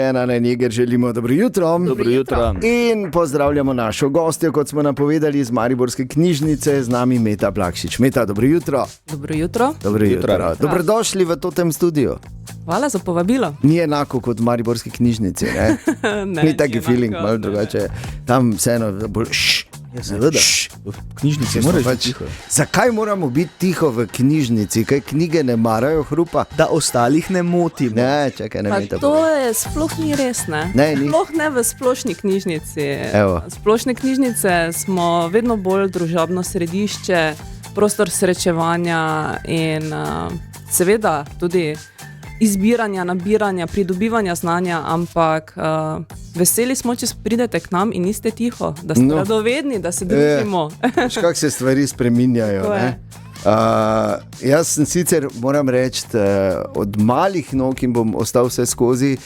Na Njeger želimo dobro jutro. Dobro jutro. In pozdravljamo našo gostjo, kot smo napovedali, iz Mariborske knjižnice, z nami Meta Plakšič. Meta, dobro jutro. Dobro jutro. Dobro jutro. Dobrodošli v tem studiu. Hvala za povabilo. Ni enako kot v Mariborski knjižnici, ne? Ni taki feeling, malo drugače. Tam vseeno bolj Seveda, v knjižnici moraš biti tiho. Zakaj moramo biti tiho v knjižnici? Kaj knjige ne marajo hrupa? Da ostalih ne motimo. Ne, čakaj, ne Pa Meta. to je sploh ni res, ne? Ne, ni. Sploh ne v splošni knjižnici. Evo. Splošne knjižnice smo vedno bolj družabno središče, prostor srečevanja in seveda tudi izbiranja, nabiranja, pridobivanja znanja, ampak veseli smo, če pridete k nam in niste tiho, da ste radovedni, da se družimo. Veš, kako se stvari spreminjajo, ne? Jaz sem sicer, moram reči, od malih nog in bom ostal vse skozi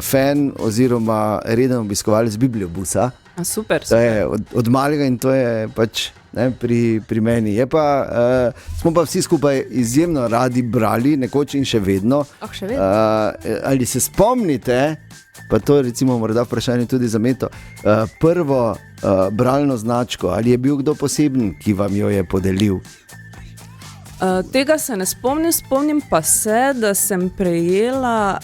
fan oziroma reden obiskovalec bibliobusa. Super. To je od malega in to je pač pri meni. Je pa, smo pa vsi skupaj izjemno radi brali, nekoč in še vedno. Še vedno? Ali se spomnite, pa to recimo morda vprašanje tudi za Meto, prvo bralno značko, ali je bil kdo poseben, ki vam jo je podelil? Tega se ne spomnim, spomnim pa se, da sem prejela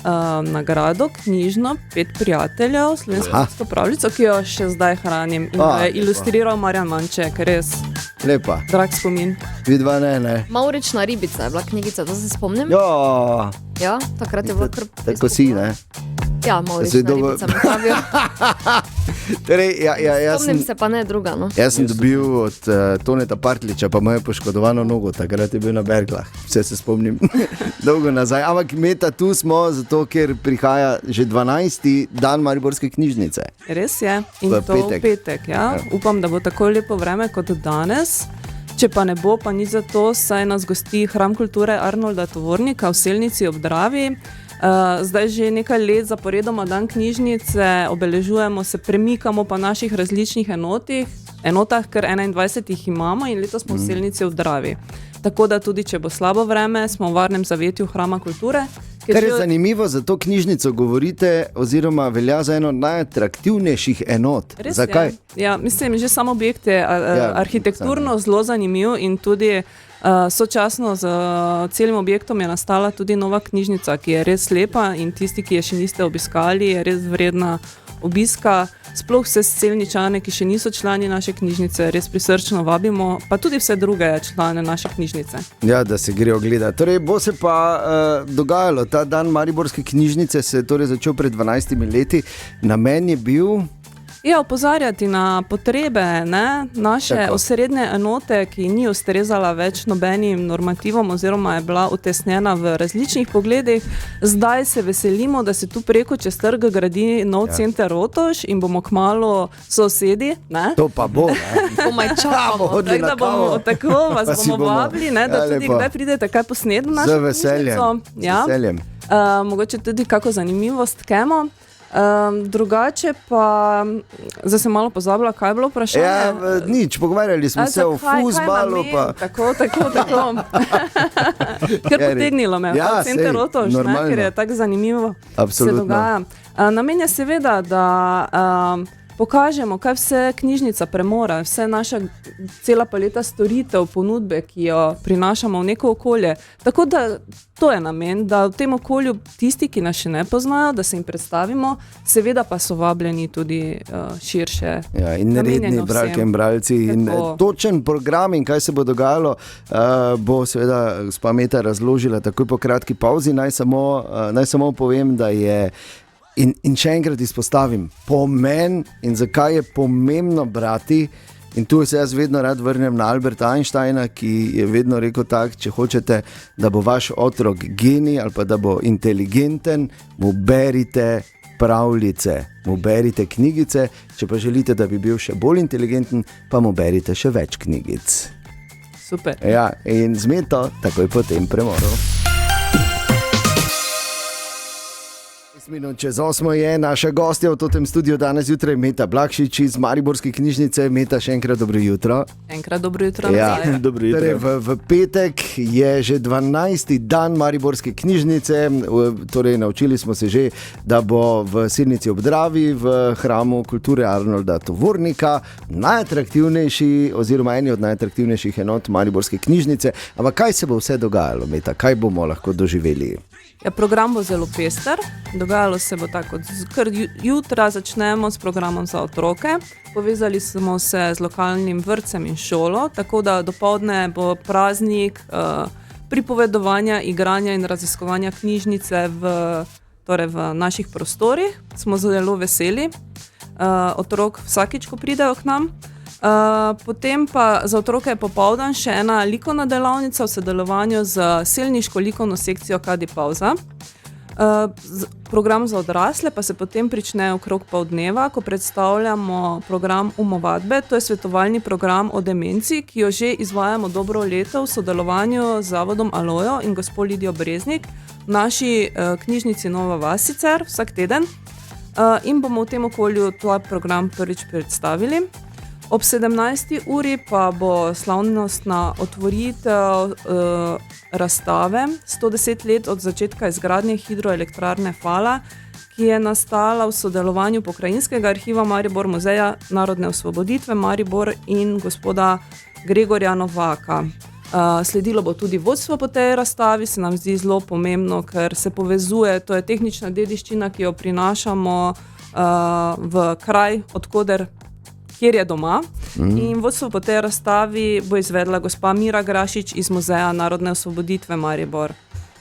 nagrado knjižno 5 prijateljev, slovensko pravljico, ki jo še zdaj hranim in jo je ilustriral Marjan Manček, res Lepa. drag spomin. Vidva ne. Maurična ribica je bila knjigica, to se spomnim. Jo, Ja, takrat je bilo kar... tako si, ne? Ja, Maurična ribica me pravijo. Torej, Spomnim se pa ne druga, no. Jaz sem dobil od Toneta Partliča, pa moje poškodovano nogo, takrat je bil na Berglah, vse se spomnim dolgo nazaj. Ampak Meta, tu smo, zato ker prihaja že 12. dan Mariborske knjižnice. Res je, in V to petek. v petek, ja. Upam, da bo tako lepo vreme kot danes. Če pa ne bo, pa ni za to, saj nas gosti Hram kulture Arnolda Tovornika v Selnici ob Dravi. Zdaj že nekaj let zaporedoma dan knjižnice obeležujemo, se premikamo po naših različnih enotah, ker 21 jih imamo in letos smo v Selnici ob Dravi. Tako da tudi, če bo slabo vreme, smo v varnem zavetju Hrama kulture. Kar je zanimivo, za to knjižnico govorite, oziroma velja za eno najatraktivnejših enot. Res Zakaj? je. Ja, mislim, že sam objekt je arhitekturno zelo zanimiv in tudi sočasno z celim objektom je nastala tudi nova knjižnica, ki je res lepa in tisti, ki je še niste obiskali, je res vredna obiska. Sploh vse Selničane, ki še niso člani naše knjižnice, res prisrčno vabimo, pa tudi vse druge člane naše knjižnice. Ja, da se grejo gledati. Torej, bo se pa dogajalo, ta dan Mariborske knjižnice se je torej začel pred 12 leti. Namen je bil... Ja, opozarjati na potrebe naše Tako. osrednje enote, ki ni ustrezala več nobenim normativom oziroma je bila utesnjena v različnih pogledih. Zdaj se veselimo, da se tu preko čez trg gradi nov center Rotoš in bomo kmalu sosedi. Ne? To pa bo, ne? Komaj čakamo. Hodili Tako na da bomo kavo. tako vas Pa si bomo bomo- vabili, da Ja, tudi lepo. kdaj pridete kaj posnet v našo Z veseljem. knjižnico. Z veseljem. Mogoče tudi kako zanimivost kemo. Drugače pa, zdaj sem malo pozabila, kaj je bilo vprašanje. Ja, nič, pogovarjali smo se o fuzbalu. Pa... Tako. Ker potegnilo me, Ja, center sej, Rotoš, normalno. ker je tako zanimivo Absolutno. se dogaja. Namen je seveda, da pokažemo, kaj vse knjižnica premore, vse naša cela paleta storitev, ponudbe, ki jo prinašamo v neko okolje. Tako da to je namen, da v tem okolju tisti, ki nas še ne poznajo, da se jim predstavimo, seveda pa so vabljeni tudi širše. Ja, in redni namenjeno bralke vsem. in bralci. In Tako. točen program in kaj se bo dogajalo, bo seveda gospa Meta razložila takoj po kratki pauzi. Naj samo povem, da je in še enkrat izpostavim pomen in zakaj je pomembno brati. In tu se jaz vedno rad vrnem na Alberta Einsteina, ki je vedno rekel tako, če hočete, da bo vaš otrok genij ali pa da bo inteligenten, mu berite pravljice, mu berite knjigice, če pa želite, da bi bil še bolj inteligenten, pa mu berite še več knjigic. Super. Ja, in z Meto takoj po tem premoru. Minut čez 8 je naša gostja v tem studiu danes zjutraj Meta Blakšič iz Mariborske knjižnice. Meta, še enkrat dobro jutro. Enkrat dobro jutro. Ja, Dobro jutro. torej v petek je že 12. dan Mariborske knjižnice, torej naučili smo se že, da bo v Silnici ob Dravi v hramu kulture Arnolda Tovornika najatraktivnejši oziroma eni od najatraktivnejših enot Mariborske knjižnice. Ampak kaj se bo vse dogajalo, Meta? Kaj bomo lahko doživeli? Ja, program bo zelo pester. Dogajalo se bo tako, ker jutra začnemo s programom za otroke. Povezali smo se z lokalnim vrtcem in šolo, tako da dopoldne bo praznik pripovedovanja, igranja in raziskovanja knjižnice v naših prostorih. Smo zelo veseli. Otrok vsakič, ko pridejo k nam. Potem pa za otroke je popoldan še ena likovna delavnica v sodelovanju z selniško likovno sekcijo Kadi Pauza. Program za odrasle pa se potem prične okrog pol dneva, ko predstavljamo program Umovadbe. To je svetovalni program o demenci, ki jo že izvajamo dobro leto v sodelovanju z Zavodom Alojo in gospo Lidijo Breznik v naši knjižnici Nova vas sicer vsak teden. In bomo v tem okolju ta program prvič predstavili. Ob 17. uri pa bo slavnostna otvoritev razstave 110 let od začetka izgradnje hidroelektrarne Fala, ki je nastala v sodelovanju Pokrajinskega arhiva Maribor, Muzeja narodne osvoboditve Maribor in gospoda Gregorja Novaka. Sledilo bo tudi vodstvo po tej razstavi, se nam zdi zelo pomembno, ker se povezuje, to je tehnična dediščina, ki jo prinašamo v kraj, kjer je doma. In vodstvo po tej razstavi bo izvedla gospa Mira Grašič iz Muzeja narodne osvoboditve Maribor.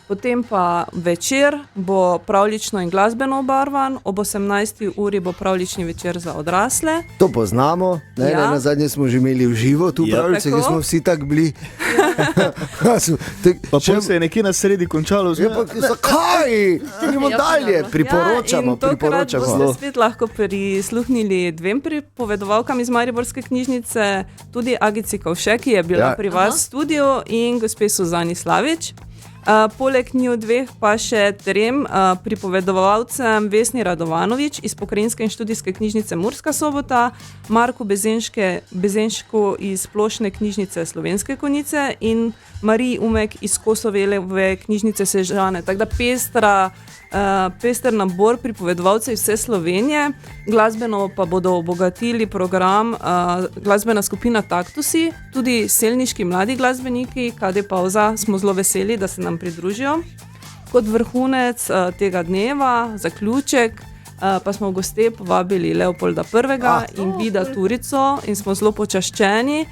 Potem pa večer bo pravljično in glasbeno obarvan, ob 18. uri bo pravljični večer za odrasle. To poznamo, ne? Ja. Na zadnje smo že imeli v živo tu pravljice, ki smo vsi tako bili. Pa pol se je nekje na sredi končalo. Zakaj? Idemo dalje, priporočamo. In tokrat boste spet lahko prisluhnili dvem pripovedovalkam iz Mariborske knjižnice, tudi Agici Kovše, ki je bila pri vas v studiu, in gospe Suzani Slavič. Poleg njiju dveh pa še trem pripovedovalcem Vesni Radovanovič iz Pokrajinske in študijske knjižnice Murska Sobota, Marku Bezenšku iz Splošne knjižnice Slovenske Konjice in Mariji Umek iz Kosovelove knjižnice Sežane. Tako da pester nabor pripovedovalcev iz vse Slovenije. Glasbeno pa bodo obogatili program glasbena skupina Taktusi, tudi selniški mladi glasbeniki Kadi Pauza, smo zelo veseli, da se nam pridružijo. Kot vrhunec tega dneva, zaključek, pa smo v goste povabili Leopolda I. in Vida Turico in smo zelo počaščeni,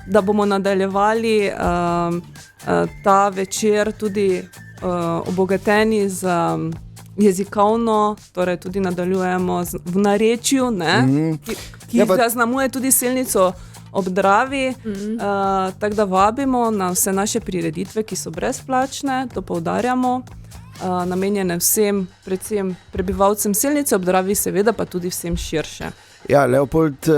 da bomo nadaljevali ta večer tudi obogateni z jezikovno, torej tudi nadaljujemo v narečju, ki zaznamuje tudi Silnico ob Dravi, tako da vabimo na vse naše prireditve, ki so brezplačne, to poudarjamo, namenjene vsem, predvsem prebivalcem Silnice ob Dravi, seveda pa tudi vsem širše. Ja, Leopold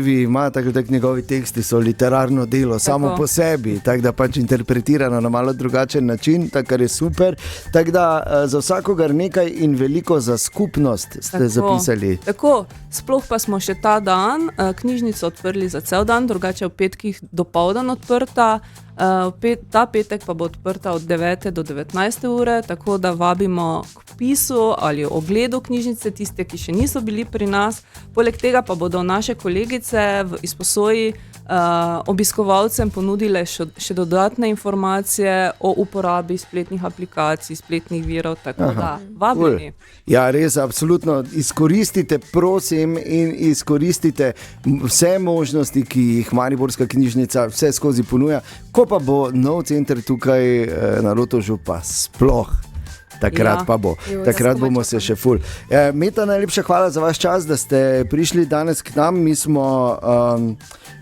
I ima tako njegovi teksti so literarno delo samo po sebi, tako da pač interpretirano na malo drugačen način, tako kar je super. Tako da za vsakogar nekaj in veliko za skupnost ste zapisali. Tako, sploh pa smo še ta dan knjižnico odprli za cel dan, drugače v petkih dopoldan odprta. Ta petek pa bo odprta od 9. do 19. ure, tako da vabimo k pisu ali ogledu knjižnice tiste, ki še niso bili pri nas. Poleg tega pa bodo naše kolegice v izposoji obiskovalcem ponudile še dodatne informacije o uporabi spletnih aplikacij, spletnih virov, tako da vabljeni. Ja, res, absolutno. Izkoristite, prosim, in izkoristite vse možnosti, ki jih Mariborska knjižnica vse skozi ponuja. Ko pa bo nov center tukaj na Rotovžu, pa sploh. Takrat pa bo. Takrat bomo se še ful. Meta, najlepša hvala za vaš čas, da ste prišli danes k nam. Mi smo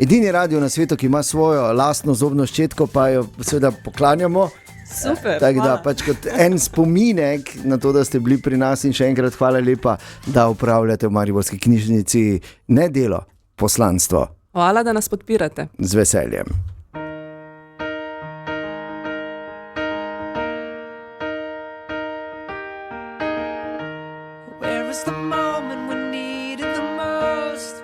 edini radio na svetu, ki ima svojo lastno zobno ščetko, pa jo seveda poklanjamo. Super, tako da pač kot en spominek na to, da ste bili pri nas, in še enkrat hvala lepa, da upravljate v Mariborski knjižnici ne delo, poslanstvo. Hvala, da nas podpirate. Z veseljem. was the moment we needed the most.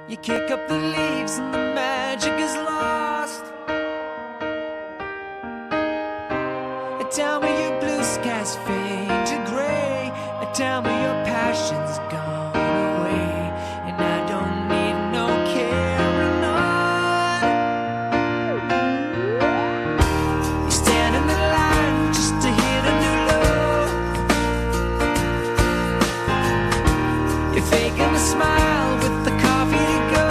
You kick up the leaves and the magic is lost. Tell me your blue skies fade to gray. Tell me your passion's gone away, and I don't need no carrying on. You stand in the line just to hit a new low. You're faking a smile with the coffee to go.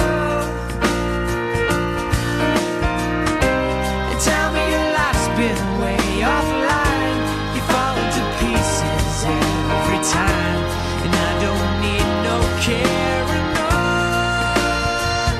And tell me your life's been way offline. You fall into pieces every time, and I don't need no carrying on.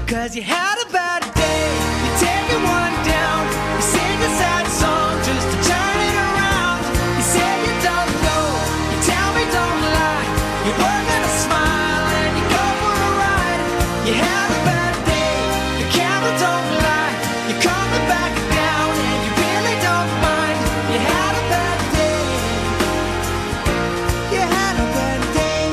'Cause you had a bad day, you take it one down. You sing a sad song just to turn it around. You say you don't know, you tell me don't lie. You work on a smile and you go for a ride. You had a bad day, the camera don't lie. You're coming back down and you really don't mind. You had a bad day. You had a bad day.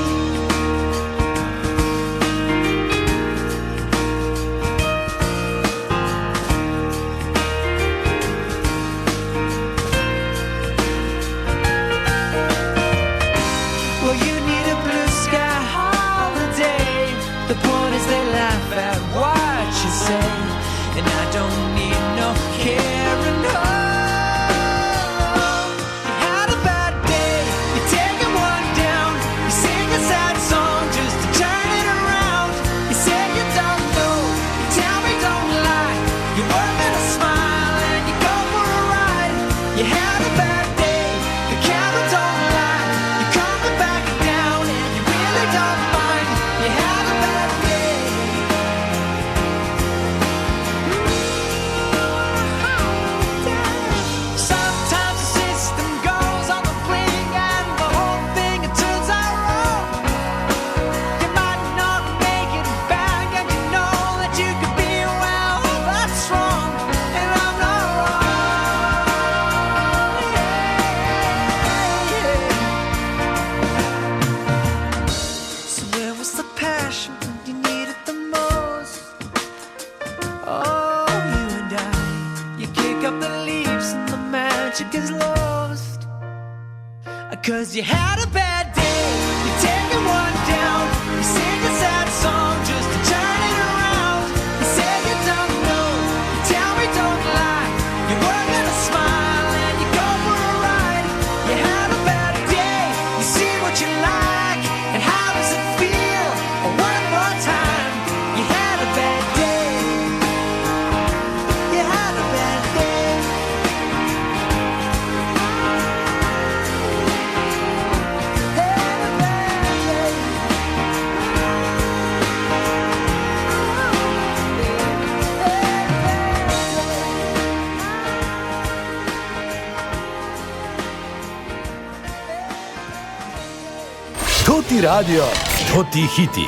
Well, you need a blue sky holiday. The point is they laugh at what you say, and I don't need no carrying on. You had a bad day, you're taking one down. You sing a sad song just to turn it around. You say you don't know, you tell me don't lie. You work on a smile and you go for a ride. You had a bad day, the camera don't lie. You're coming back down and you really don't mind. You had a bad day. Sometimes the system goes on the blink and the whole thing it turns out wrong. You might not make it back and you know that you could be, well, that's wrong, and I'm not wrong. So where was the passion when you needed the most? Oh, you and I, you kick up the leaves and the magic is lost. 'Cause you had a bad day, you're taking one down. You sing a sad song just to turn it around. You say you don't know, you tell me don't lie. You work on a smile and you go for a ride. You had a bad day, you see what you like, and how does it feel? One more time, you had a bad day. You had a bad day. Had a bad day. To ti radio, to ti hiti.